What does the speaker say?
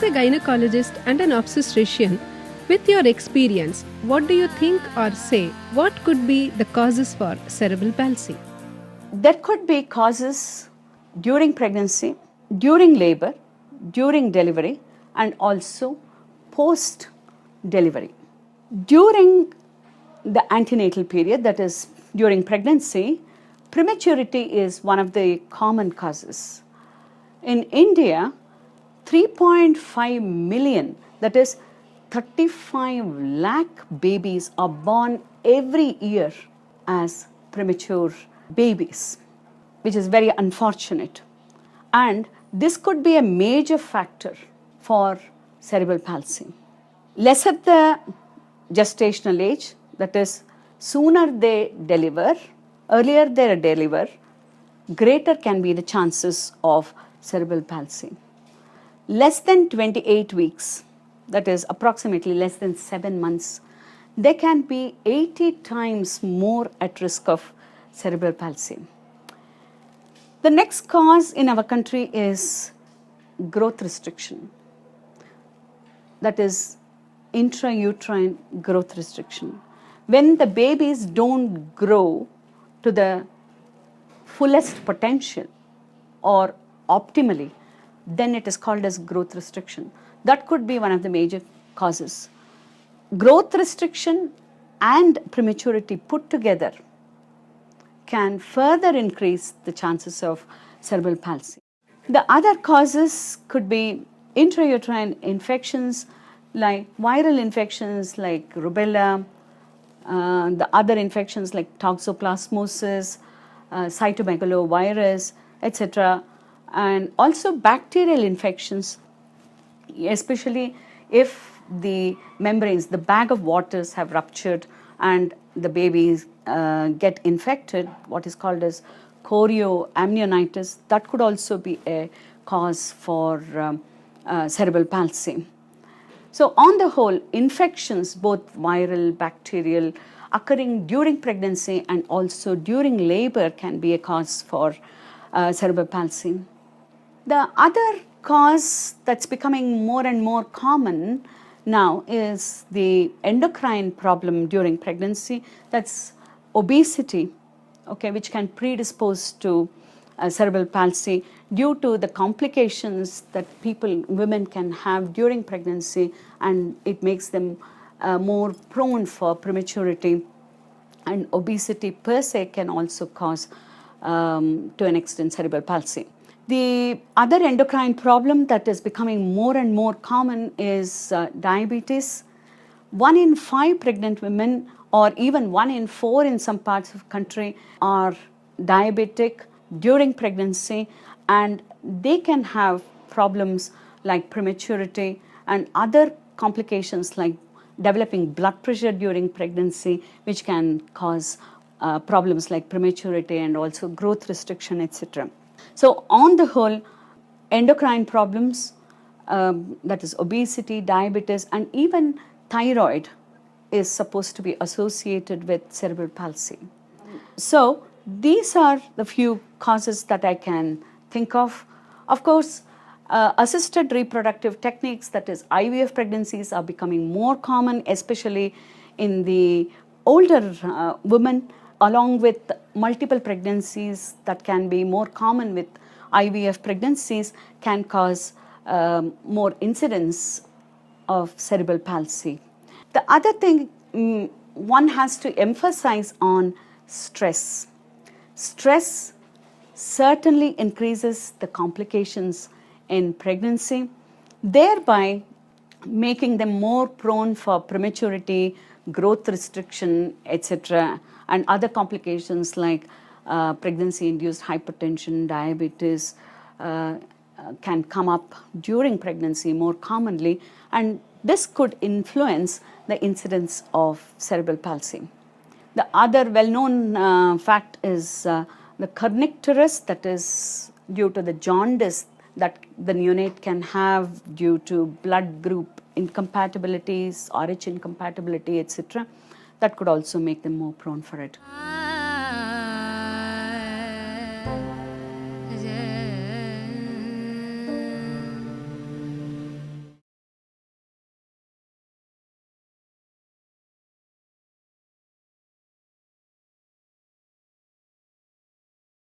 As a gynecologist and an obstetrician, with your experience, what do you think or say what could be the causes for cerebral palsy? There could be causes during pregnancy, during labor, during delivery, and also post delivery. During the antenatal period, that is during pregnancy, prematurity is one of the common causes. In India, 3.5 million, that is 35 lakh babies are born every year as premature babies, which is very unfortunate. And this could be a major factor for cerebral palsy. Lesser the gestational age, that is, sooner they deliver, earlier they deliver, greater can be the chances of cerebral palsy. Less than 28 weeks, that is approximately less than 7 months, they can be 80 times more at risk of cerebral palsy. The next cause in our country is growth restriction, that is intrauterine growth restriction. When the babies don't grow to the fullest potential or optimally, then it is called as growth restriction. That could be one of the major causes. Growth restriction and prematurity put together can further increase the chances of cerebral palsy. The other causes could be intrauterine infections like viral infections like rubella, the other infections like toxoplasmosis, cytomegalovirus, etc. And also bacterial infections, especially if the membranes, the bag of waters have ruptured and the babies get infected, what is called as chorioamnionitis, that could also be a cause for cerebral palsy. So on the whole, infections, both viral, bacterial, occurring during pregnancy and also during labor can be a cause for cerebral palsy. The other cause that's becoming more and more common now is the endocrine problem during pregnancy, that's obesity, which can predispose to cerebral palsy due to the complications that women can have during pregnancy, and it makes them more prone for prematurity. And obesity per se can also cause, to an extent, cerebral palsy. The other endocrine problem that is becoming more and more common is diabetes. 1 in 5 pregnant women, or even 1 in 4 in some parts of the country, are diabetic during pregnancy, and they can have problems like prematurity and other complications like developing blood pressure during pregnancy, which can cause problems like prematurity and also growth restriction, etc. So on the whole, endocrine problems, that is obesity, diabetes, and even thyroid is supposed to be associated with cerebral palsy. So these are the few causes that I can think of. Of course, assisted reproductive techniques, that is IVF pregnancies, are becoming more common, especially in the older women, along with multiple pregnancies that can be more common with IVF pregnancies, can cause more incidence of cerebral palsy. The other thing one has to emphasize on stress. Stress certainly increases the complications in pregnancy, thereby making them more prone for prematurity, growth restriction, etc., and other complications like pregnancy-induced hypertension, diabetes can come up during pregnancy more commonly, and this could influence the incidence of cerebral palsy. The other well-known fact is the kernicterus, that is due to the jaundice that the neonate can have due to blood group incompatibilities, RH incompatibility, etc. That could also make them more prone for it.